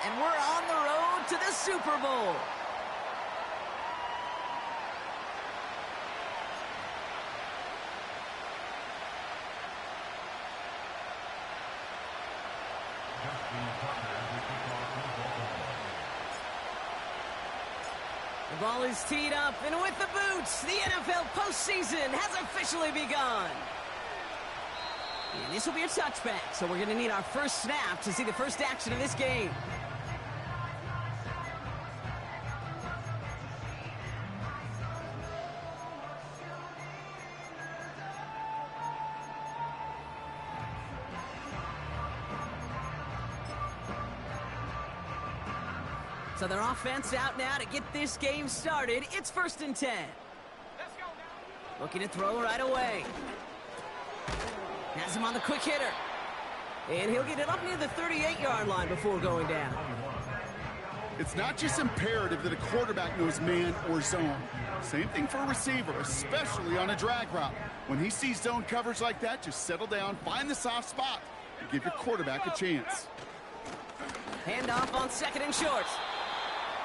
and we're on the road to the Super Bowl. The ball is teed up, and with the boots, the NFL postseason has officially begun. And this will be a touchback, so we're going to need our first snap to see the first action of this game. So their offense out now to get this game started. It's 1st and 10. Let's go now. Looking to throw right away. Has him on the quick hitter. And he'll get it up near the 38-yard line before going down. It's not just imperative that a quarterback knows man or zone. Same thing for a receiver, especially on a drag route. When he sees zone coverage like that, just settle down, find the soft spot, and give your quarterback a chance. Handoff on 2nd and short.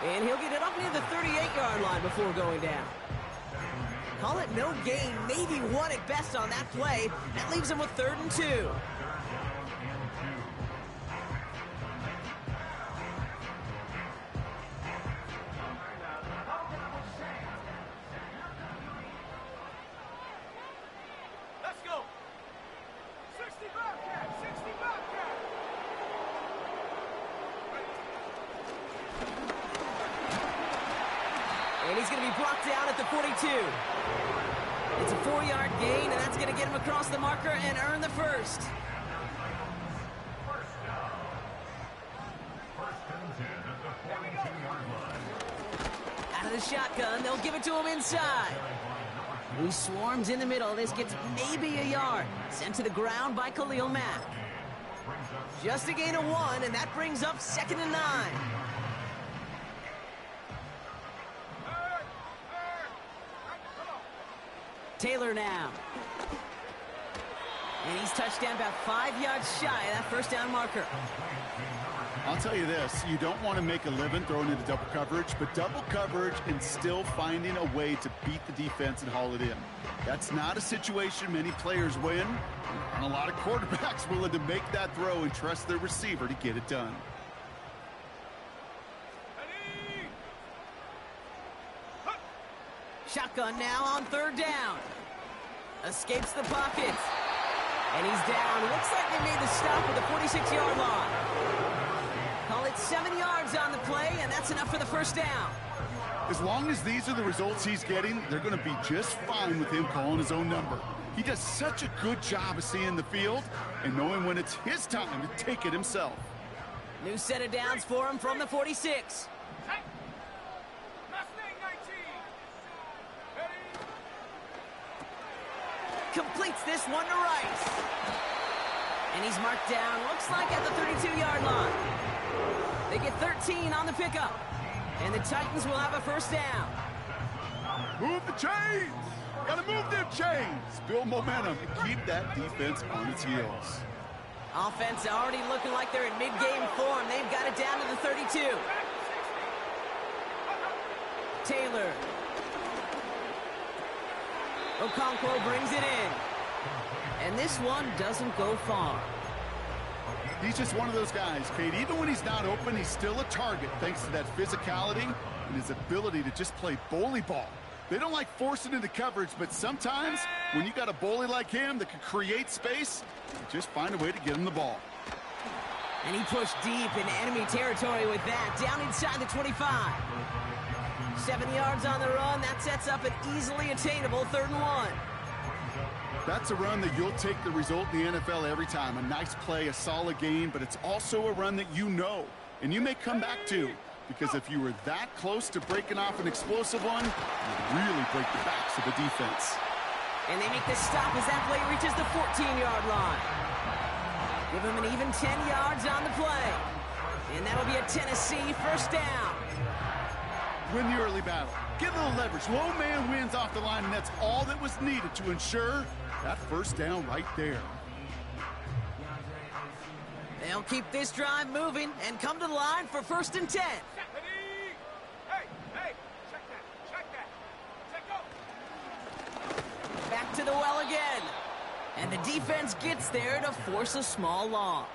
And he'll get it up near the 38-yard line before going down. Call it no gain, maybe one at best on that play. That leaves him with 3rd and 2. Let's go. 60 Bobcat, 60 Bobcat. And he's going to be brought down at the 42. It's a 4-yard gain, and that's going to get him across the marker and earn the first. Out of the shotgun, they'll give it to him inside. He swarms in the middle. This gets maybe a yard. Sent to the ground by Khalil Mack. Just a gain of 1, and that brings up 2nd and 9. Taylor now. And he's touched down about 5 yards shy of that first down marker. I'll tell you this, you don't want to make a living throwing into double coverage, but double coverage and still finding a way to beat the defense and haul it in. That's not a situation many players win, and a lot of quarterbacks willing to make that throw and trust their receiver to get it done. Shotgun now on 3rd down. Escapes the pocket. And he's down. Looks like they made the stop at the 46-yard line. Call it 7 yards on the play, and that's enough for the first down. As long as these are the results he's getting, they're going to be just fine with him calling his own number. He does such a good job of seeing the field and knowing when it's his time to take it himself. New set of downs for him from the 46. Completes this one to Rice. And he's marked down, looks like at the 32-yard line. They get 13 on the pickup. And the Titans will have a first down. Move the chains! Gotta move them chains! Build momentum and keep that defense on its heels. Offense already looking like they're in mid-game form. They've got it down to the 32. Taylor. Okonkwo brings it in. And this one doesn't go far. He's just one of those guys, Kate. Even when he's not open, he's still a target thanks to that physicality and his ability to just play bully ball. They don't like forcing into coverage, but sometimes when you got a bully like him that can create space, you just find a way to get him the ball. And he pushed deep into enemy territory with that, down inside the 25. 7 yards on the run. That sets up an easily attainable 3rd and 1. That's a run that you'll take the result in the NFL every time. A nice play, a solid game, but it's also a run that you know, and you may come back to. Because if you were that close to breaking off an explosive one, you'd really break the backs of the defense. And they make the stop as that play reaches the 14-yard line. Give them an even 10 yards on the play. And that'll be a Tennessee first down. Win the early battle. Get a little leverage. Low man wins off the line, and that's all that was needed to ensure that first down right there. They'll keep this drive moving and come to the line for 1st and 10. Stephanie! Hey, check that. Check go. Back to the well again. And the defense gets there to force a small loss.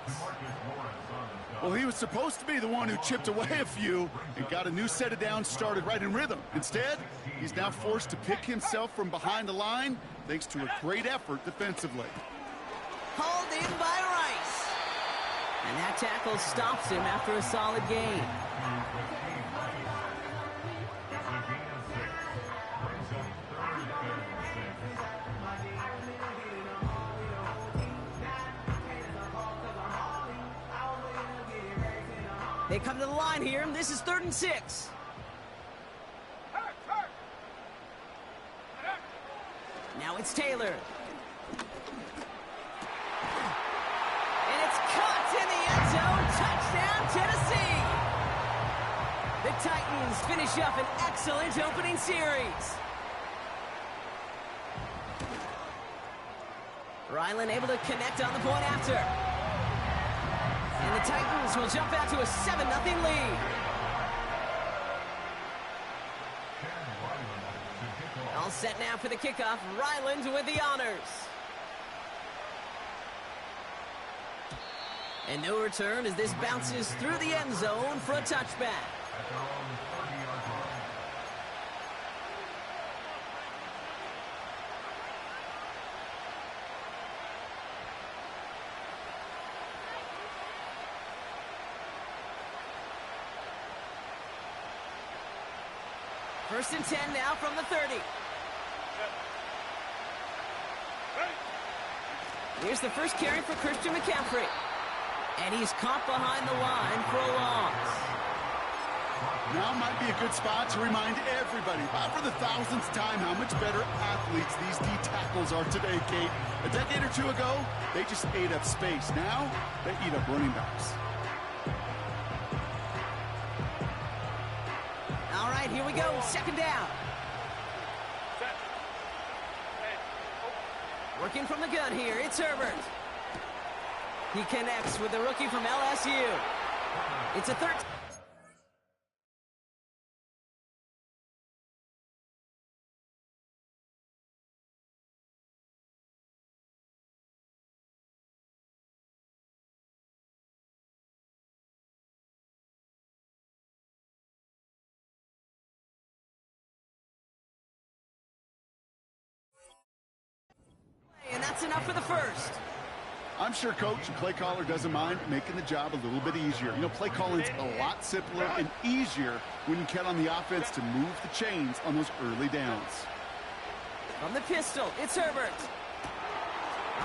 Well, he was supposed to be the one who chipped away a few and got a new set of downs started right in rhythm. Instead, he's now forced to pick himself from behind the line thanks to a great effort defensively. Hauled in by Rice. And that tackle stops him after a solid gain. They come to the line here, and this is 3rd and 6. Now it's Taylor. And it's caught in the end zone. Touchdown, Tennessee. The Titans finish up an excellent opening series. Ryland able to connect on the point after. And the Titans will jump out to a 7-0 lead. All set now for the kickoff. Ryland with the honors. And no return as this bounces through the end zone for a touchback. First and 10 now from the 30. Here's the first carry for Christian McCaffrey. And he's caught behind the line for a loss. Now might be a good spot to remind everybody, for the 1000th time, how much better athletes these D tackles are today, Kate. A decade or two ago, they just ate up space. Now, they eat up running backs. All right, here we go. 2nd down. Working from the gun here, it's Herbert. He connects with the rookie from LSU. It's a 13. And that's enough for the first. I'm sure coach and play caller doesn't mind making the job a little bit easier. You know, play calling's a lot simpler and easier when you count on the offense to move the chains on those early downs. From the pistol, it's Herbert.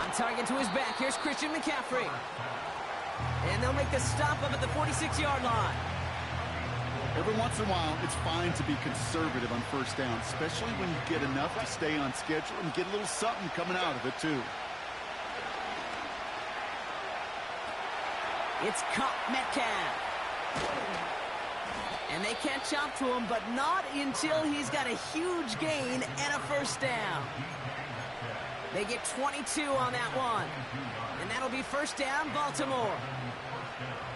On target to his back, here's Christian McCaffrey. And they'll make the stop up at the 46-yard line. Every once in a while, it's fine to be conservative on first down, especially when you get enough to stay on schedule and get a little something coming out of it, too. It's caught Metcalf. And they catch up to him, but not until he's got a huge gain and a first down. They get 22 on that one. And that'll be first down, Baltimore.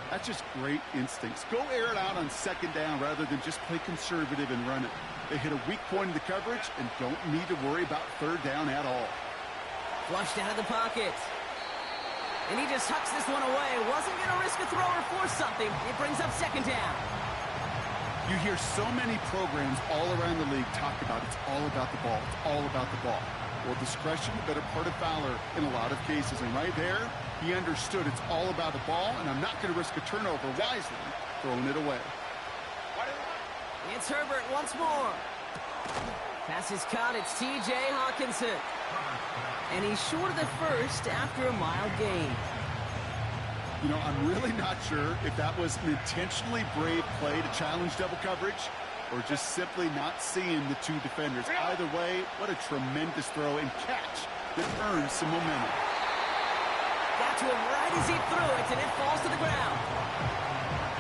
That's just great instincts. Go air it out on 2nd down rather than just play conservative and run it. They hit a weak point in the coverage and don't need to worry about 3rd down at all. Flushed out of the pocket. And he just hucks this one away. Wasn't going to risk a throw or force something. It brings up 2nd down. You hear so many programs all around the league talk about it's all about the ball. It's all about the ball. Well, discretion, the better part of valor in a lot of cases. And right there, he understood it's all about the ball, and I'm not going to risk a turnover wisely, throwing it away. It's Herbert once more. Pass is caught. It's T.J. Hawkinson. And he's short of the first after a mild gain. You know, I'm really not sure if that was an intentionally brave play to challenge double coverage or just simply not seeing the two defenders. Either way, what a tremendous throw and catch that earns some momentum. Got to him right as he threw it, and it falls to the ground.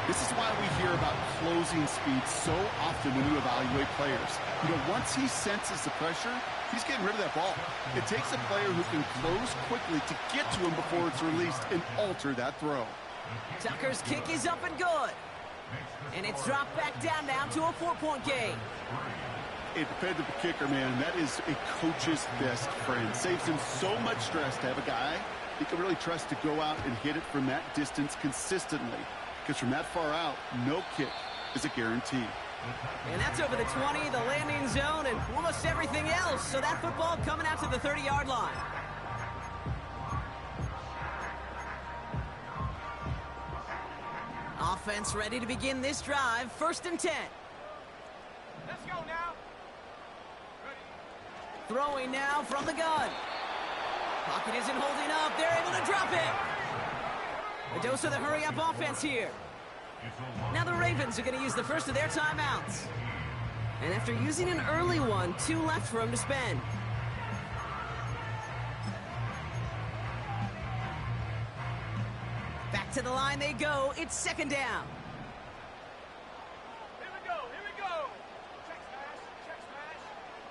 This is why we hear about closing speed so often when you evaluate players. You know, once he senses the pressure, he's getting rid of that ball. It takes a player who can close quickly to get to him before it's released and alter that throw. Tucker's kick is up and good. And it's dropped back down now to a 4-point game. A dependable kicker, man, that is a coach's best friend. Saves him so much stress to have a guy he can really trust to go out and hit it from that distance consistently. Because from that far out, no kick is a guarantee. And that's over the 20, the landing zone, and almost everything else. So that football coming out to the 30-yard line. Offense ready to begin this drive. 1st and 10. Let's go now. Throwing now from the gun. Pocket isn't holding up. They're able to drop it. A dose of the hurry-up offense here. Now the Ravens are going to use the first of their timeouts. And after using an early one, 2 left for them to spend. Back to the line they go. It's 2nd down. Here we go. Check smash.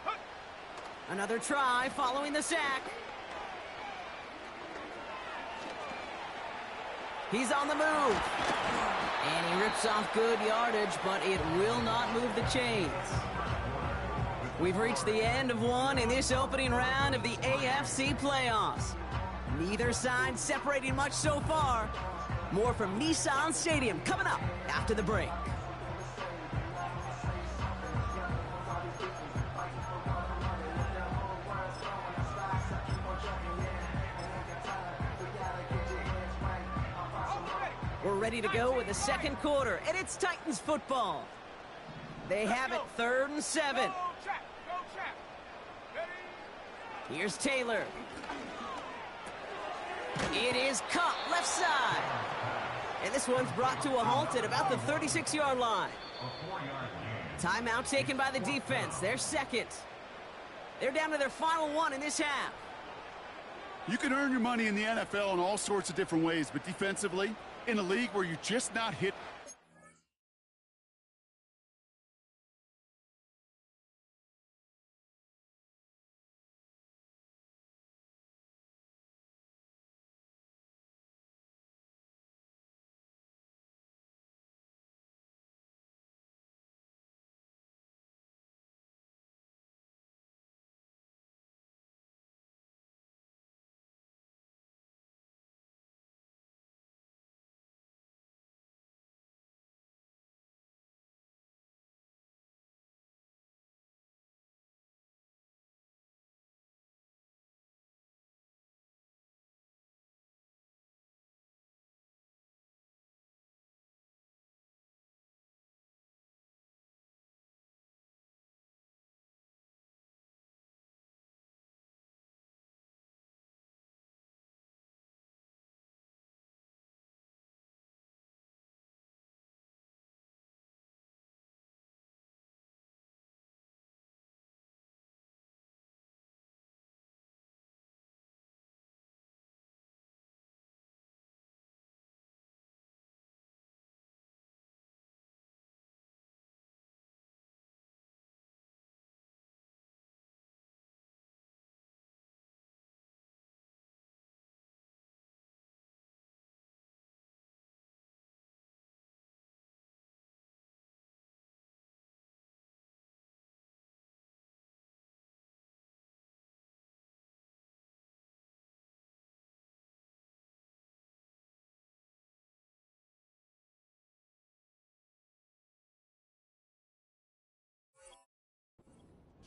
Hook. Another try following the sack. He's on the move. And he rips off good yardage, but it will not move the chains. We've reached the end of one in this opening round of the AFC playoffs. Neither side separating much so far. More from Nissan Stadium coming up after the break. We're ready to go with the 2nd quarter, and it's Titans football. They have it 3rd and 7. Go check. Ready. Here's Taylor. It is caught left side. And this one's brought to a halt at about the 36-yard line. Timeout taken by the defense. Their 2nd. They're down to their final one in this half. You can earn your money in the NFL in all sorts of different ways, but defensively, in a league where you're just not hit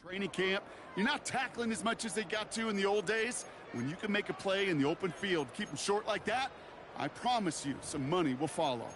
training camp. You're not tackling as much as they got to in the old days. When you can make a play in the open field, keep them short like that, I promise you some money will follow.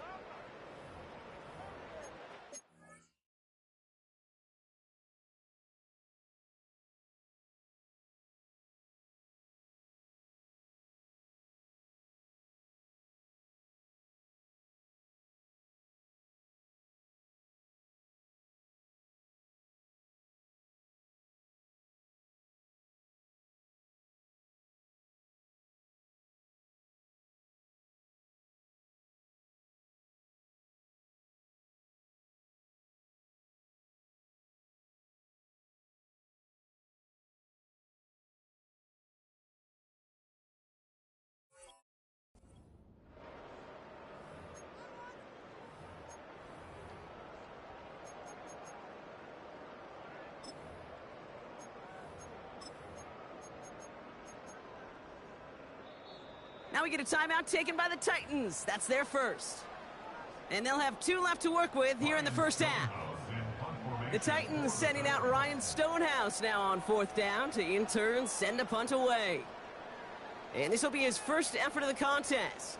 Now we get a timeout taken by the Titans. That's their first. And they'll have 2 left to work with here in the first half. The Titans sending out Ryan Stonehouse now on 4th down to in turn send a punt away. And this will be his first effort of the contest.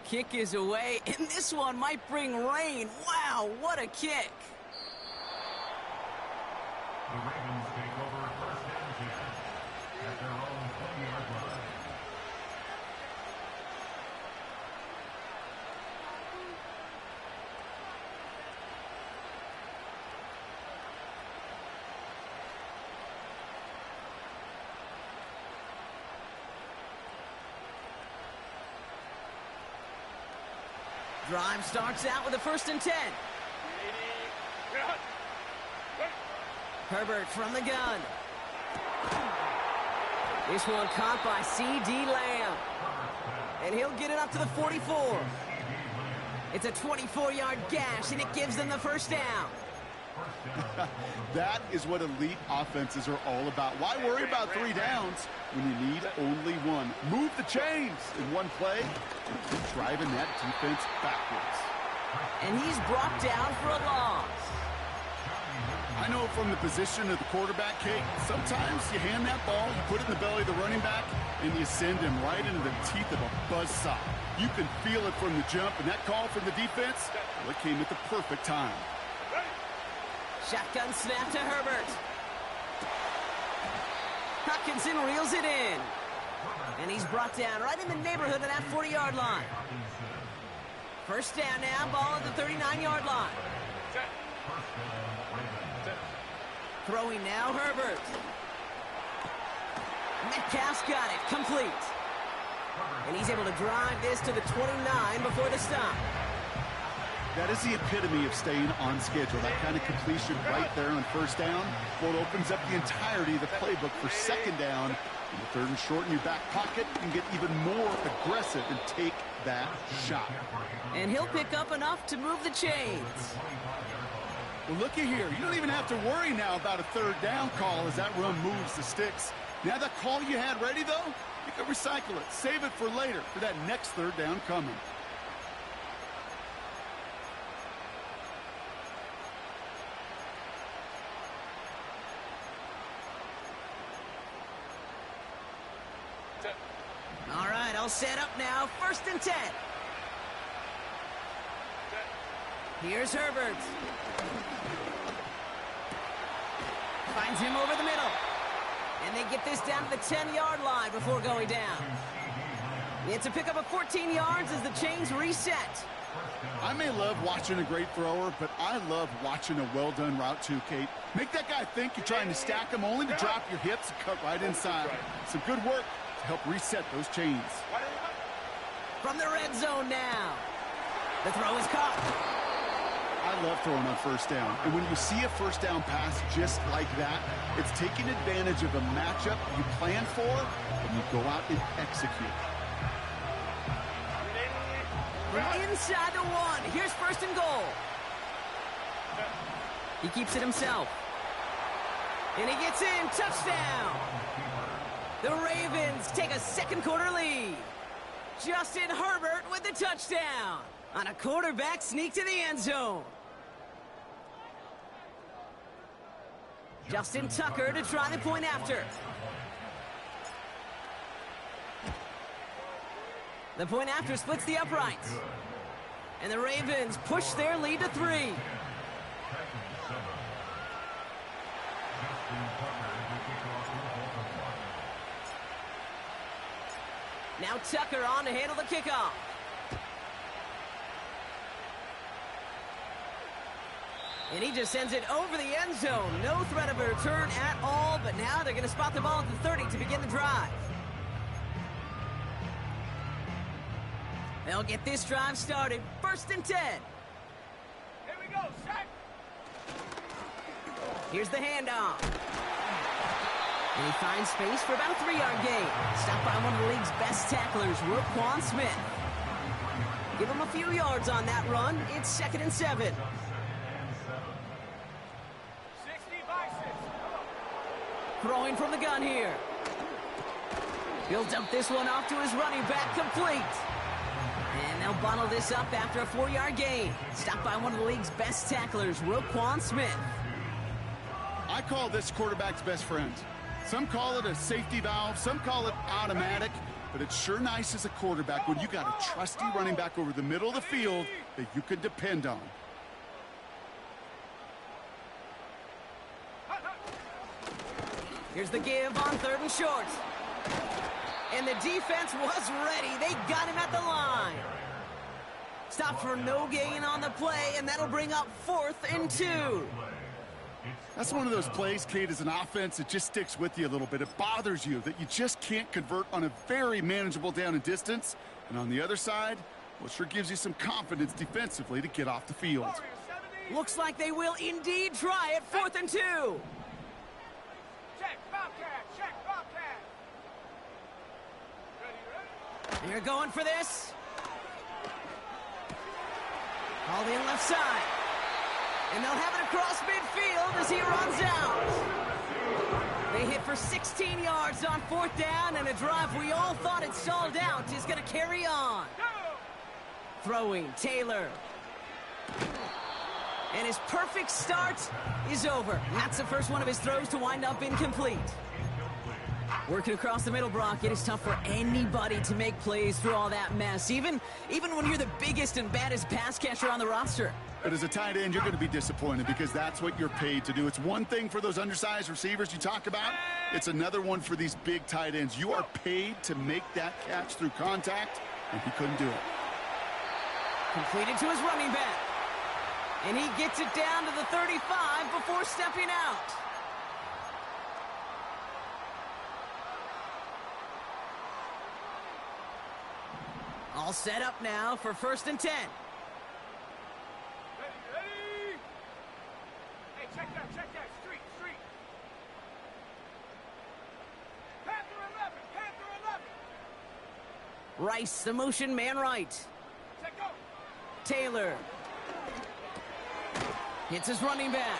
Kick is away, and this one might bring rain. Wow, what a kick. The Ravens take over first and 10 at their own 20-yard line. Drive starts out with a 1st and 10. Herbert from the gun. This one caught by C.D. Lamb. And he'll get it up to the 44. It's a 24-yard gash, and it gives them the first down. That is what elite offenses are all about. Why worry about 3 downs when you need only 1? Move the chains in one play and keep driving that defense backwards. And he's brought down for a loss. I know from the position of the quarterback, Kate, sometimes you hand that ball, you put it in the belly of the running back, and you send him right into the teeth of a buzzsaw. You can feel it from the jump, and that call from the defense, well, it came at the perfect time. Shotgun snap to Herbert. Hutchinson reels it in. And he's brought down right in the neighborhood of that 40-yard line. First down now, ball at the 39-yard line. Throwing now, Herbert. Metcalf's got it, complete. And he's able to drive this to the 29 before the stop. That is the epitome of staying on schedule. That kind of completion right there on first down. Well, it opens up the entirety of the playbook for second down. In the 3rd and short in your back pocket, you can get even more aggressive and take that shot. And he'll pick up enough to move the chains. Well, look at here. You don't even have to worry now about a 3rd down call as that run moves the sticks. Now that call you had ready, though, you can recycle it. Save it for later for that next 3rd down coming. All right, I'll set up now. 1st and 10. Here's Herbert. Finds him over the middle. And they get this down to the 10-yard line before going down. It's a pickup of 14 yards as the chains reset. I may love watching a great thrower, but I love watching a well-done route too, Kate. Make that guy think you're trying to stack him only to drop your hips and cut right inside. Some good work to help reset those chains. From the red zone now. The throw is caught. I love throwing on first down. And when you see a first down pass just like that, it's taking advantage of a matchup you plan for and you go out and execute. From inside the 1. Here's 1st and goal. He keeps it himself. And he gets in. Touchdown. The Ravens take a 2nd quarter lead. Justin Herbert with the touchdown on a quarterback sneak to the end zone. Justin Tucker to try the point after. The point after splits the uprights. And the Ravens push their lead to 3. Now Tucker on to handle the kickoff. And he just sends it over the end zone. No threat of a return at all, but now they're going to spot the ball at the 30 to begin the drive. They'll get this drive started. 1st and 10. Here we go, set. Here's the handoff. And he finds space for about a 3-yard gain. Stopped by one of the league's best tacklers, Roquan Smith. Give him a few yards on that run. It's 2nd and 7. 60 by 6. Throwing from the gun here. He'll dump this one off to his running back, complete. And they'll bottle this up after a 4-yard gain. Stopped by one of the league's best tacklers, Roquan Smith. I call this quarterback's best friend. Some call it a safety valve, some call it automatic, but it's sure nice as a quarterback when you got a trusty running back over the middle of the field that you can depend on. Here's the give on 3rd and short. And the defense was ready. They got him at the line. Stopped for no gain on the play, and that'll bring up 4th and 2. That's one of those plays, Kate, as an offense, it just sticks with you a little bit. It bothers you that you just can't convert on a very manageable down and distance. And on the other side, well, it sure gives you some confidence defensively to get off the field. Looks like they will indeed try it. 4th and 2. Check, Bobcat, check, Bobcat. Ready? They're going for this. Called in left side. And they'll have it across midfield as he runs out. They hit for 16 yards on 4th down, and a drive we all thought had stalled out is going to carry on. Throwing, Taylor. And his perfect start is over. That's the first one of his throws to wind up incomplete. Working across the middle, Brock, it is tough for anybody to make plays through all that mess, even when you're the biggest and baddest pass catcher on the roster. But as a tight end, you're going to be disappointed because that's what you're paid to do. It's one thing for those undersized receivers you talk about. It's another one for these big tight ends. You are paid to make that catch through contact, and he couldn't do it. Completed to his running back. And he gets it down to the 35 before stepping out. All set up now for 1st and 10. Ready, ready. Hey, check that, street. Panther 11. Rice, the motion man right. Check go. Taylor. Hits his running back.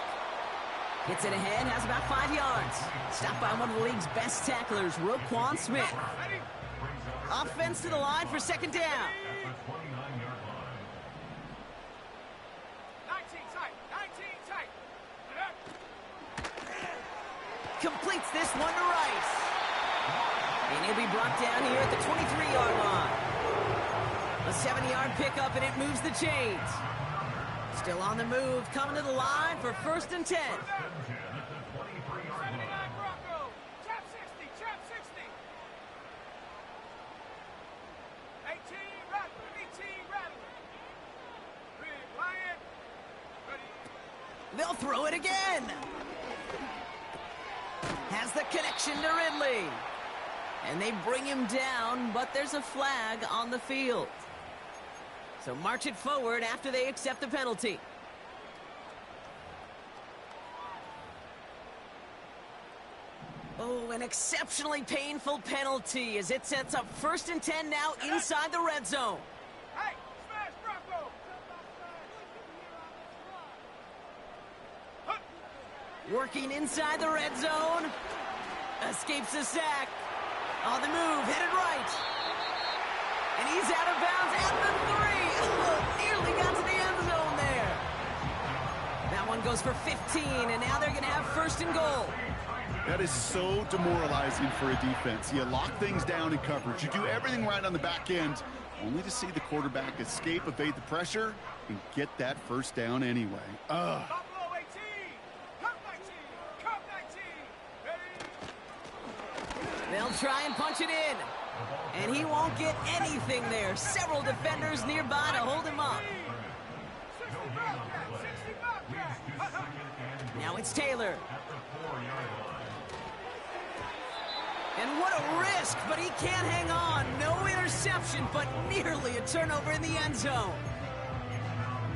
Hits it ahead, has about 5 yards. Stopped by one of the league's best tacklers, Roquan Smith. Ready? Offense to the line for 2nd down. 19 tight. Completes this one to Rice. And he'll be brought down here at the 23-yard line. A 7-yard pickup, and it moves the chains. Still on the move, coming to the line for 1st and 10. 79 Broncos. Trap 60. 18 Rattler. Big Lion. Ready. They'll throw it again. Has the connection to Ridley. And they bring him down, but there's a flag on the field. So march it forward after they accept the penalty. Oh, an exceptionally painful penalty as it sets up 1st and 10 now inside the red zone. Hey, smash Bronco. Working inside the red zone. Escapes the sack. On the move, headed right. And he's out of bounds at the 3. Oh, nearly got to the end zone there. That one goes for 15, and now they're going to have 1st and goal. That is so demoralizing for a defense. You lock things down in coverage. You do everything right on the back end, only to see the quarterback escape, evade the pressure, and get that 1st down anyway. Ugh. Buffalo 18. Come 19. Ready. They'll try and punch it in. And he won't get anything there. Several defenders nearby to hold him up. 60 Bobcat. Now it's Taylor. And what a risk, but he can't hang on. No interception, but nearly a turnover in the end zone.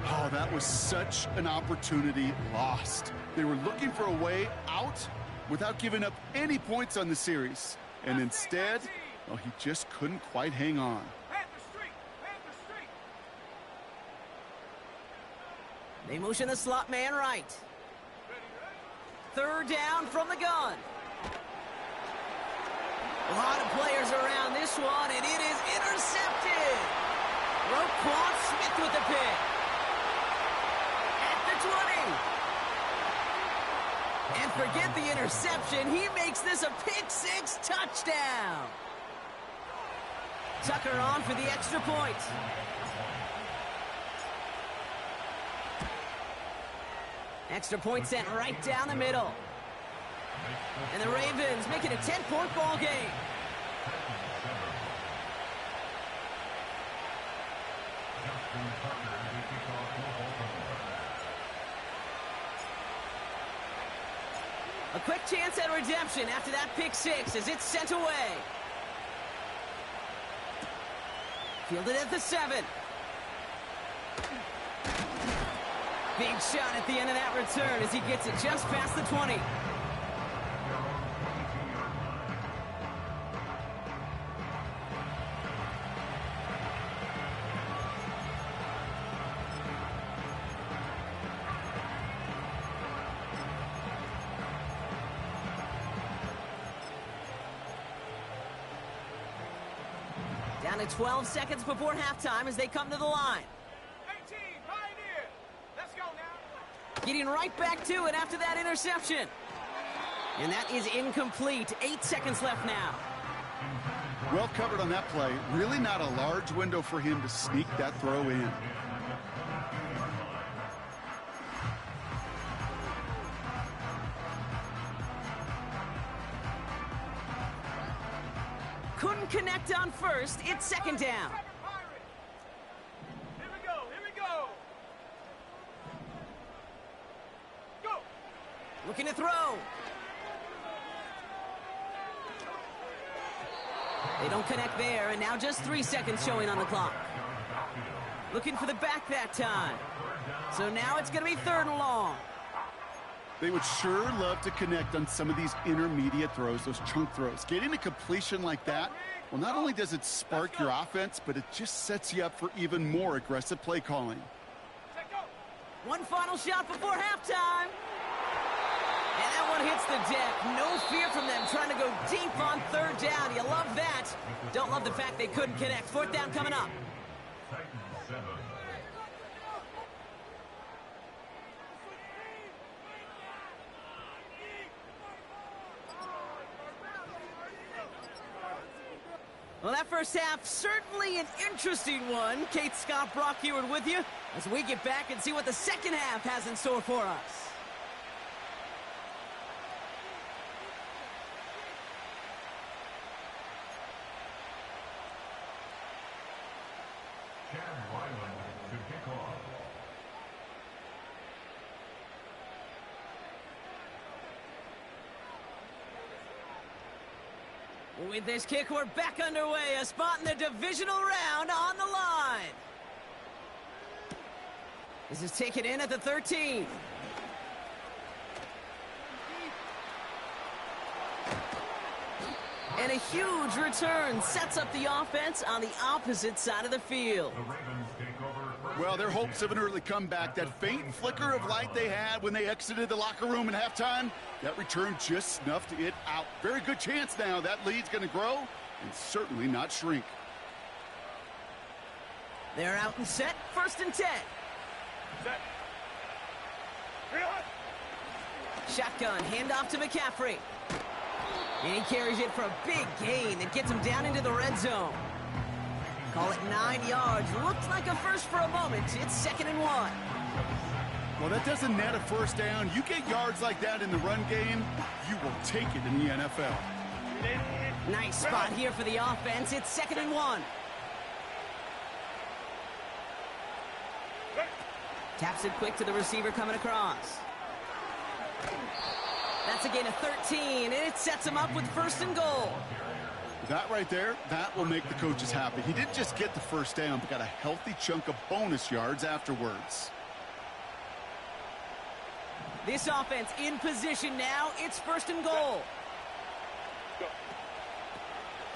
Oh, that was such an opportunity lost. They were looking for a way out without giving up any points on the series. And instead, well, he just couldn't quite hang on. Panther Street. They motion the slot man right. 3rd down from the gun. A lot of players around this one, and it is intercepted. Roquan Smith with the pick. At the 20. And forget the interception. He makes this a pick-6 touchdown. Tucker on for the extra point. Extra point sent right down the middle. And the Ravens make it a 10-point ball game. A quick chance at redemption after that pick-6 as it's sent away. Fielded at the 7. Big shot at the end of that return as he gets it just past the 20. Down to 12 seconds before halftime as they come to the line. 18, Pioneer. Let's go now. Getting right back to it after that interception. And that is incomplete. 8 seconds left now. Well covered on that play. Really not a large window for him to sneak that throw in. Couldn't connect on first. It's second down. Here we go. Here we go. Go. Looking to throw. They don't connect there, and now just 3 seconds showing on the clock. Looking for the back that time. So now it's going to be 3rd and long. They would sure love to connect on some of these intermediate throws, those chunk throws. Getting a completion like that, well, not only does it spark your offense, but it just sets you up for even more aggressive play calling. Set, go. One final shot before halftime. And that one hits the deck. No fear from them trying to go deep on 3rd down. You love that. Don't love the fact they couldn't connect. 4th down coming up. Well, that first half, certainly an interesting one. Kate Scott, Brock Heward with you as we get back and see what the second half has in store for us. With this kick, we're back underway. A spot in the divisional round on the line. This is taken in at the 13. And a huge return sets up the offense on the opposite side of the field. Well, their hopes of an early comeback, that faint flicker of light they had when they exited the locker room at halftime, that return just snuffed it out. Very good chance now that lead's going to grow and certainly not shrink. They're out and set, 1st and 10. Set. Reload. Shotgun, handoff to McCaffrey. And he carries it for a big gain that gets him down into the red zone. Call it 9 yards. Looked like a first for a moment. It's 2nd and 1. Well, that doesn't net a 1st down. You get yards like that in the run game, you will take it in the NFL. Nice spot here for the offense. It's 2nd and 1. Taps it quick to the receiver coming across. That's a gain of 13, and it sets him up with 1st and goal. That right there, that will make the coaches happy. He didn't just get the 1st down, but got a healthy chunk of bonus yards afterwards. This offense in position now. It's 1st and goal.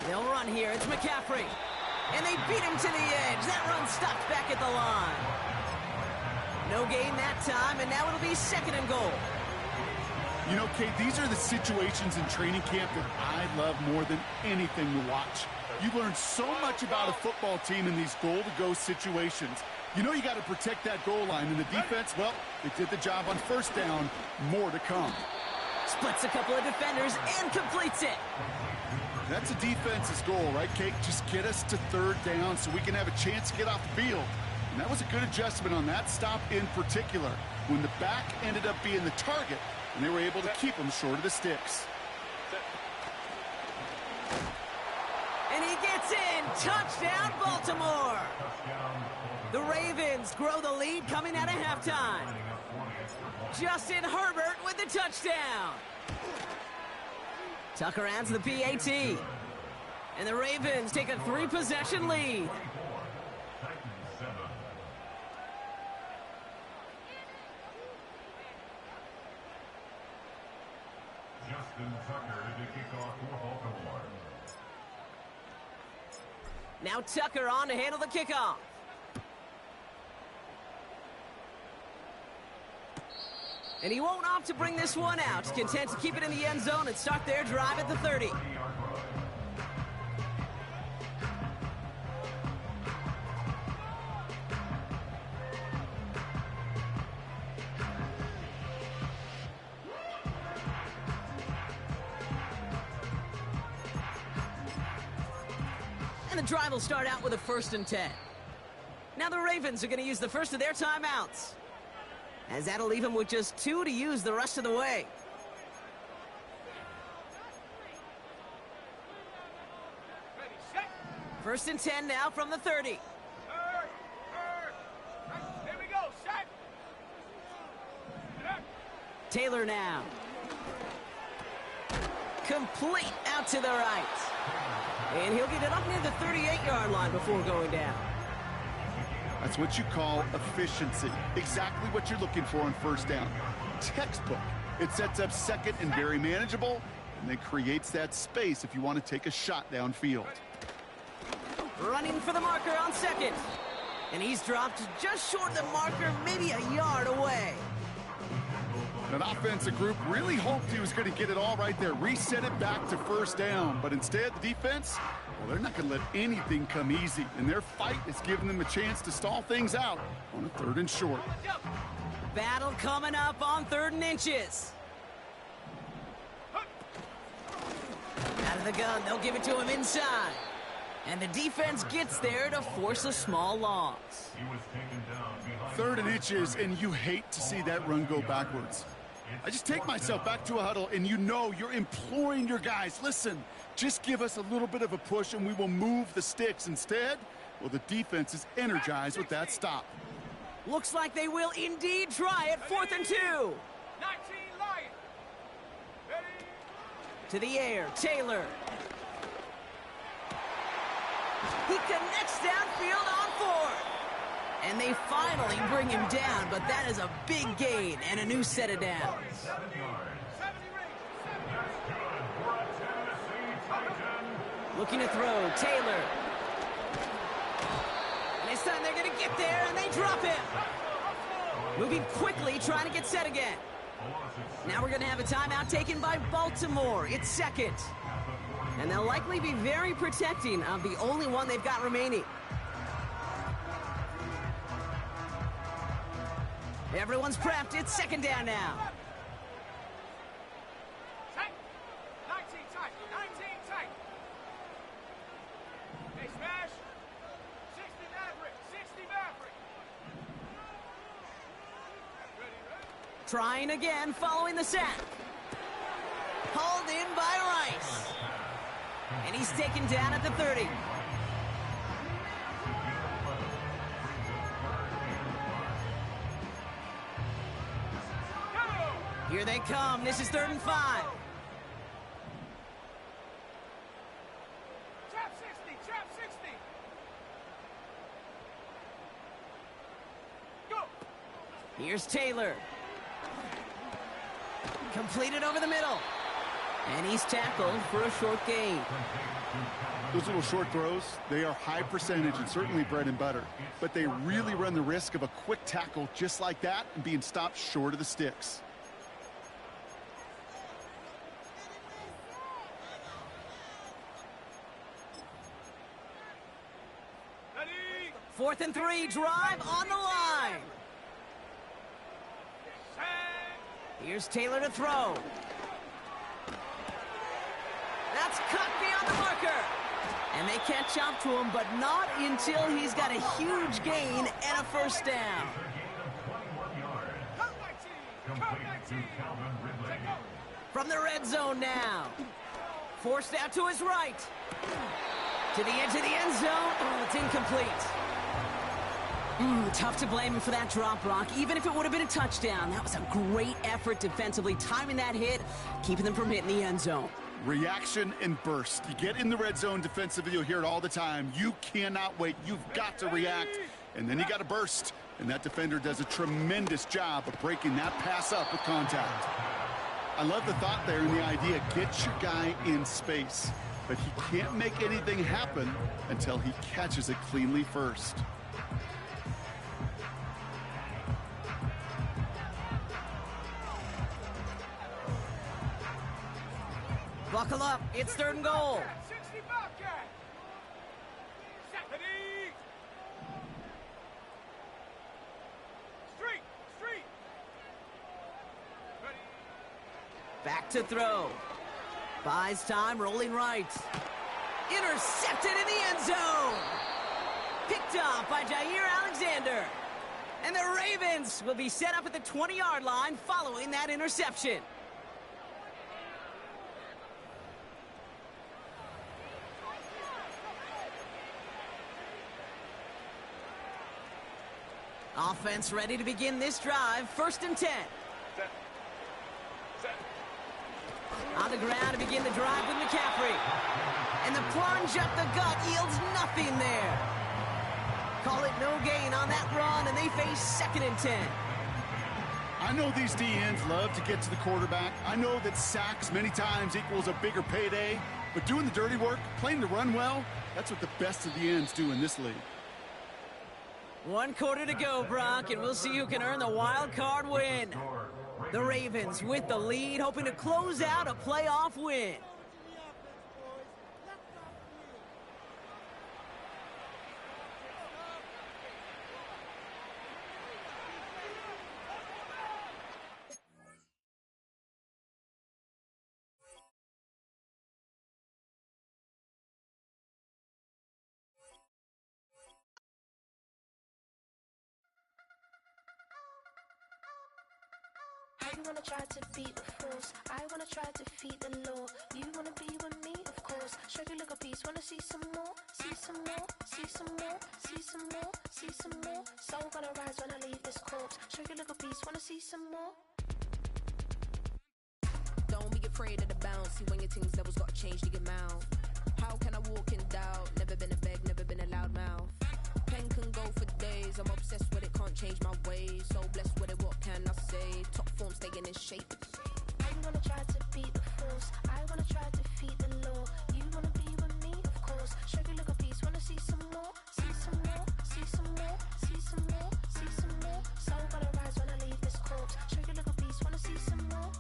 They'll run here. It's McCaffrey. And they beat him to the edge. That run stopped back at the line. No gain that time, and now it'll be 2nd and goal. You know, Kate, these are the situations in training camp that I love more than anything to watch. You learn so much about a football team in these goal-to-go situations. You know you got to protect that goal line, and the defense, well, they did the job on first down. More to come. Splits a couple of defenders and completes it. That's a defense's goal, right, Kate? Just get us to third down so we can have a chance to get off the field. And that was a good adjustment on that stop in particular, when the back ended up being the target, and they were able to keep them short of the sticks. And he gets in. Touchdown, Baltimore. The Ravens grow the lead coming out of halftime. Justin Herbert with the touchdown. Tucker adds the PAT. And the Ravens take a 3-possession lead. Justin Tucker to kick off for Baltimore. Now Tucker on to handle the kickoff. And he won't opt to bring this one out. Content to keep it in the end zone and start their drive at the 30. And the drive will start out with a 1st and 10. Now the Ravens are going to use the first of their timeouts, as that'll leave them with just 2 to use the rest of the way. Ready, set. 1st and 10 now from the 30. Here we go, set. Taylor now. Complete out to the right. And he'll get it up near the 38-yard line before going down. That's what you call efficiency. Exactly what you're looking for on first down. Textbook. It sets up second and very manageable, and then creates that space if you want to take a shot downfield. Running for the marker on second. And he's dropped just short of the marker, maybe a yard away. That offensive group really hoped he was going to get it all right there, reset it back to first down. But instead, the defense, well, they're not going to let anything come easy. And their fight is giving them a chance to stall things out on a 3rd and short. Battle coming up on 3rd and inches. Out of the gun, they'll give it to him inside. And the defense gets there to force a small loss. He was taken down behind 3rd and inches, and you hate to see that run go backwards. I just take myself back to a huddle, and you know you're imploring your guys, listen, just give us a little bit of a push and we will move the sticks. Instead, well, the defense is energized with that stop. Looks like they will indeed try it. 4th and 2. 19 Lion. Ready. To the air, Taylor. He connects downfield on 4th. And they finally bring him down, but that is a big gain and a new set of downs. 7 yards. 70 rings. That's good for a Tennessee Titan. Looking to throw, Taylor. And this time they're going to get there, and they drop him. Moving quickly, trying to get set again. Now we're going to have a timeout taken by Baltimore. It's second. And they'll likely be very protecting of the only one they've got remaining. Everyone's prepped. It's 2nd down now. Tight. 19 tight. 19 tight. Hey, smash. 60 Maverick. 60 Maverick. Ready, ready. Trying again, following the sack. Hauled in by Rice. And he's taken down at the 30. Here they come. This is 3rd and 5. Trap 60. Trap 60. Go. Here's Taylor. Completed over the middle. And he's tackled for a short gain. Those little short throws, they are high percentage and certainly bread and butter. But they really run the risk of a quick tackle just like that and being stopped short of the sticks. 4th and 3, drive on the line. Here's Taylor to throw. That's cut beyond the marker. And they catch up to him, but not until he's got a huge gain and a first down. From the red zone now. Forced out to his right. To the edge of the end zone. Oh, it's incomplete. Tough to blame him for that drop, Brock. Even if it would have been a touchdown, that was a great effort defensively, timing that hit, keeping them from hitting the end zone. Reaction and burst. You get in the red zone defensively, you'll hear it all the time. You cannot wait. You've got to react, and then you got to burst. And that defender does a tremendous job of breaking that pass up with contact. I love the thought there and the idea. Get your guy in space. But he can't make anything happen until he catches it cleanly first. Buckle up, it's 3rd and goal. 60 Bobcat. Stephanie. Street. Ready. Back to throw. Buys time, rolling right. Intercepted in the end zone. Picked off by Jair Alexander. And the Ravens will be set up at the 20-yard line following that interception. Offense ready to begin this drive. 1st and 10. Set. On the ground to begin the drive with McCaffrey. And the plunge up the gut yields nothing there. Call it no gain on that run, and they face 2nd and 10. I know these DNs love to get to the quarterback. I know that sacks many times equals a bigger payday. But doing the dirty work, playing the run well, that's what the best of the ends do in this league. 1 quarter to go, Brock, and we'll see who can earn the wild card win. The Ravens with the lead, hoping to close out a playoff win. You wanna try to beat the force, I wanna try to defeat the law. You wanna be with me, of course. Show you look a piece, wanna see some more, see some more, see some more, see some more, see some more. Soul gonna rise when I leave this corpse. Show you look a piece, wanna see some more. Don't be afraid of the bounce. See when your things levels gotta change to your mouth. How can I walk in doubt? Never been a beg, never been a loud mouth. Pen can go for days. I'm obsessed with it, can't change my ways. So blessed with it, what can I say? Top form staying in shape. I wanna try to beat the force, I wanna try to defeat the law. You wanna be with me, of course. Show you look a piece, wanna see some more, see some more, see some more, see some more, see some more. Soul gonna rise when I leave this corpse. Show you look a piece, wanna see some more.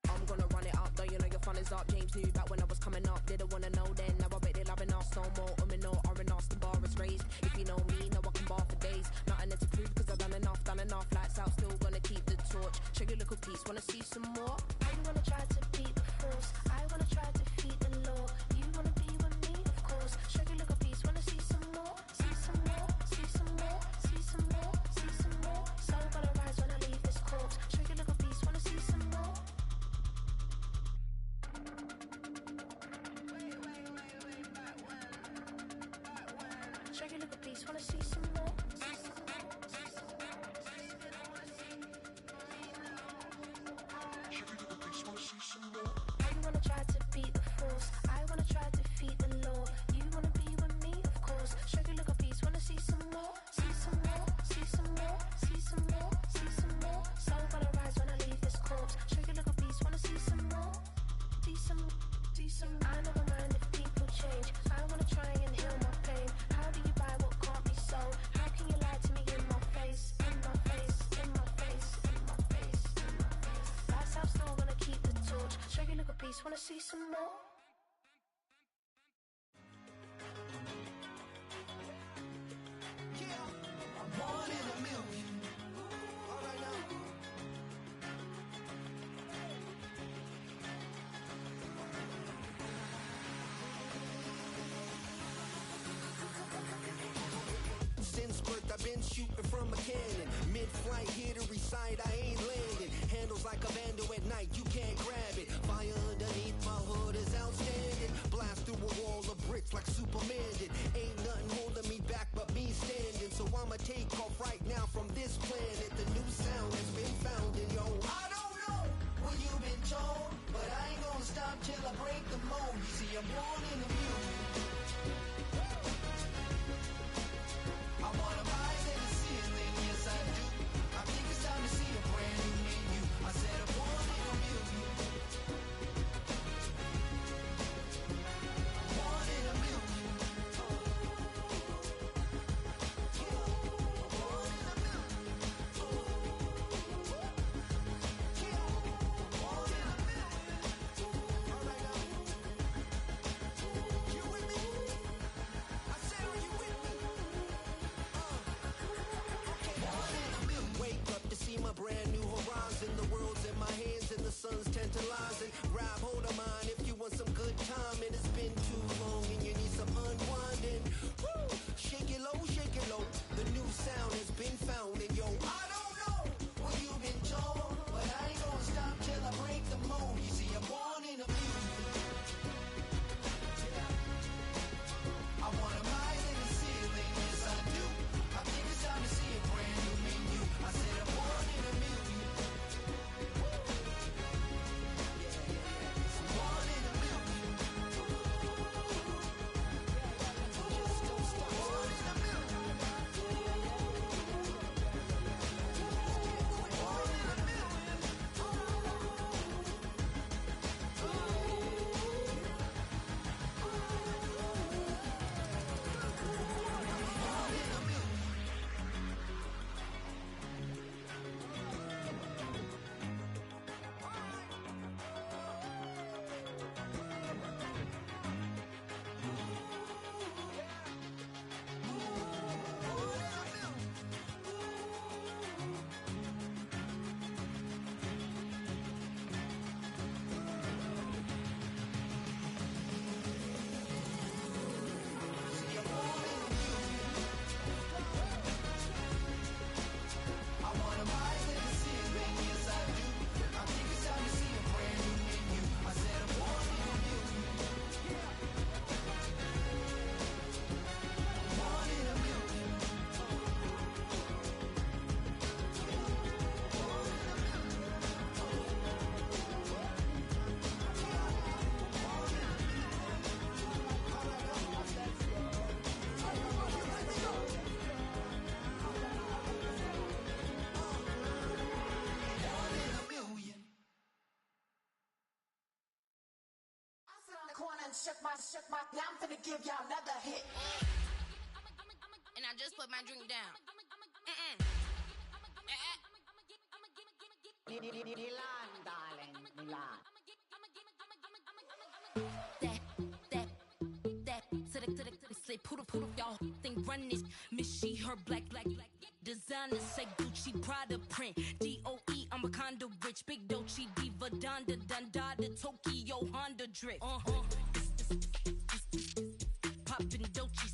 I'm gonna run it up, though you know your fun is up. James knew back when I was coming up. Didn't wanna know then, now I bet they loving us no more. No, R&R's the bar is raised. If you know me, know I can bar for days. Nothing there to prove, cause I've done enough. Lights out, still gonna keep the torch. Show you a little piece, wanna see some more? I wanna try to beat the force, I wanna try to defeat the law. You wanna be with me, of course. Show you look a piece, wanna see some more, see some more, see some more, see some more, see some more. Soul gonna rise when I leave this corpse. Show you look a piece, wanna see some more. Show you look a piece, wanna see some more. I wanna try to beat the force, I wanna try to defeat the law. You wanna be with me, of course. Show you look a piece, wanna see some more, see some more, see some more, see some more, see some more. Soul gonna rise when I leave this corpse. Show you look a piece, wanna see some more, see some, see some. I never mind if people change. I wanna try and heal my pain. How do you buy what can't be sold? How can you lie to me in my face, in my face, in my face, in my face, in my face? That's how I'm still gonna keep the torch. Show you look a piece, wanna see some more. vandal at night, you can't grab it. Fire underneath my hood is outstanding. Blast through a wall of bricks like Superman did. Ain't nothing holding me back but me standing. So I'ma take off right now from this planet. The new sound has been found, and yo, I don't know what you've been told, but I ain't gonna stop till I break the mold. You see, I'm born in the music. I wanna rise in the ceiling, yes I do. I think it's time to see a brand new menu. I said I'm born in a million. Born in a million. Born in a million. Born in a million. All right now. You with me? I said, are you with me? Wake up to see my brand new horizon. The world's in my hands and the sun's tantalizing. Grab hold of mine if you want some good time. And it's been too long and you need some unwinding. Woo! Shake it low, shake it low. The new sound has been found. And yo, I don't know what you've been told, but I ain't gonna stop till I break the mold. You see, I'm born in a music. I wanna rise in the ceiling, yes I do. I think it's time to see a brand new menu. I said I'm born in a million. I'm born in a million. Just don't stop. Born in a million. Born in a million. Born in a million. I wanna rise in the ceiling, yes I do. I think it's time to see a brand new menu. I said I'm born in a million. Born in a million. Born in a million. I sit on the corner and shook my. Now I'm finna give y'all another hit. And I just put my drink down. Milan, darling, Milan. That to the slay poodle y'all think run this Miss she her black designer say Gucci Prada print DOE I'm a condo rich big Dolce Diva Donda the Tokyo Honda drip poppin' Dolce